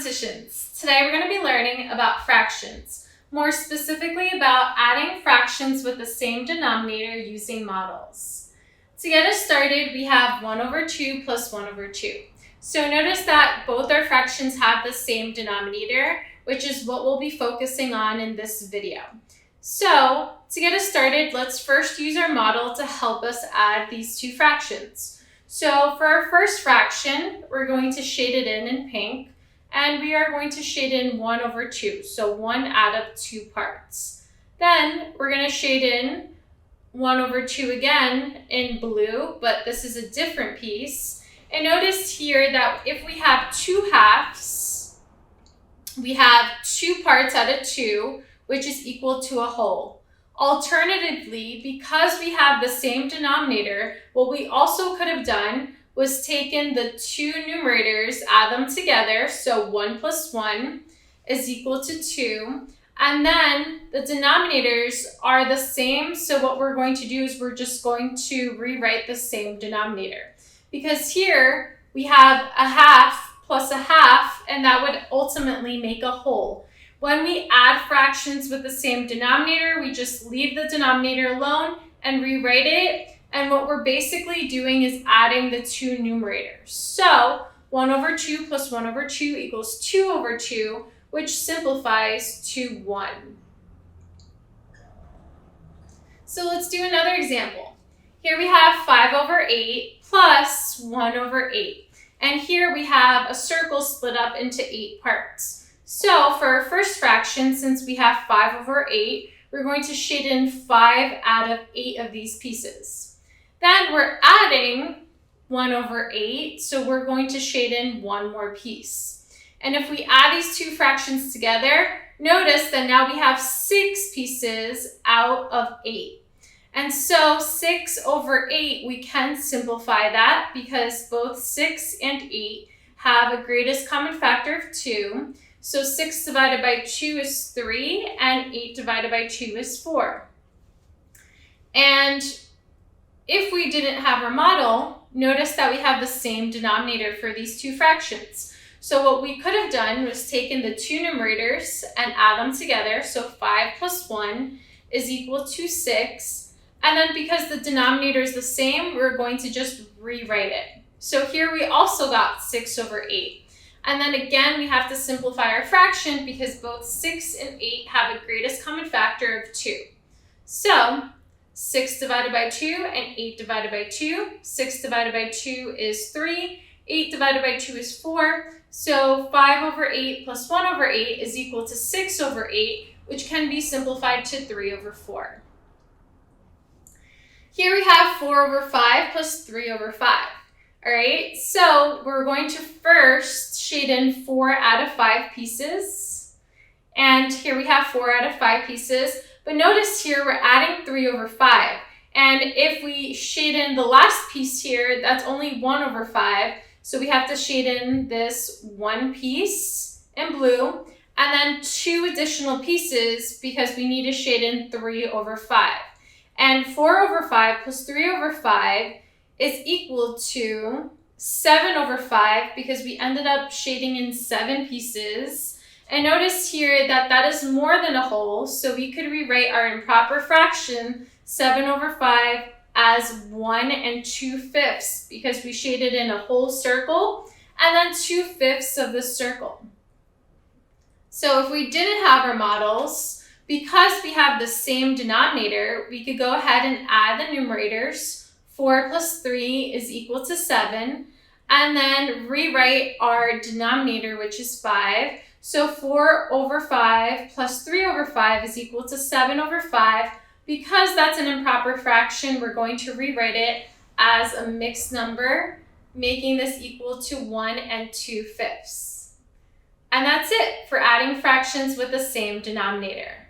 mathematicians. Today we're going to be learning about fractions, more specifically about adding fractions with the same denominator using models. To get us started, we have 1 over 2 plus 1 over 2. So notice that both our fractions have the same denominator, which is what we'll be focusing on in this video. So to get us started, let's first use our model to help us add these two fractions. So for our first fraction, we're going to shade it in pink, and we are going to shade in 1 over 2, so 1 out of 2 parts. Then we're going to shade in 1 over 2 again in blue, but this is a different piece. And notice here that if we have 2 halves, we have 2 parts out of 2, which is equal to a whole. Alternatively, because we have the same denominator, what we also could have done was taken the two numerators, add them together, so 1 plus 1 is equal to 2, and then the denominators are the same, so what we're going to do is we're just going to rewrite the same denominator. Because here we have a half plus a half, and that would ultimately make a whole. When we add fractions with the same denominator, we just leave the denominator alone and rewrite it. And what we're basically doing is adding the two numerators. So 1 over 2 plus 1 over 2 equals 2 over 2, which simplifies to 1. So let's do another example. Here we have 5 over 8 plus 1 over 8. And here we have a circle split up into 8 parts. So for our first fraction, since we have 5 over 8, we're going to shade in 5 out of 8 of these pieces. Then we're adding 1 over 8, so we're going to shade in 1 more piece. And if we add these two fractions together, notice that now we have 6 pieces out of 8. And so 6 over 8, we can simplify that because both 6 and 8 have a greatest common factor of 2. So 6 divided by 2 is 3, and 8 divided by 2 is 4. And if we didn't have our model, notice that we have the same denominator for these two fractions. So what we could have done was taken the two numerators and add them together. So 5 plus 1 is equal to 6. And then because the denominator is the same, we're going to just rewrite it. So here we also got 6 over 8. And then again, we have to simplify our fraction because both 6 and 8 have a greatest common factor of 2. So 6 divided by 2 and 8 divided by 2. 6 divided by 2 is 3. 8 divided by 2 is 4. So 5 over 8 plus 1 over 8 is equal to 6 over 8, which can be simplified to 3 over 4. Here we have 4 over 5 plus 3 over 5. All right, so we're going to first shade in 4 out of 5 pieces. And here we have 4 out of 5 pieces. But notice here we're adding 3 over 5. And if we shade in the last piece here, that's only 1 over 5. So we have to shade in this 1 piece in blue and then 2 additional pieces because we need to shade in 3 over 5. And 4 over 5 plus 3 over 5 is equal to 7 over 5 because we ended up shading in 7 pieces. And notice here that that is more than a whole, so we could rewrite our improper fraction 7 over 5 as 1 2/5 because we shaded in a whole circle and then 2/5 of the circle. So if we didn't have our models, because we have the same denominator, we could go ahead and add the numerators. 4 plus 3 is equal to 7, and then rewrite our denominator, which is 5. So 4 over 5 plus 3 over 5 is equal to 7 over 5. Because that's an improper fraction, we're going to rewrite it as a mixed number, making this equal to 1 2/5. And that's it for adding fractions with the same denominator.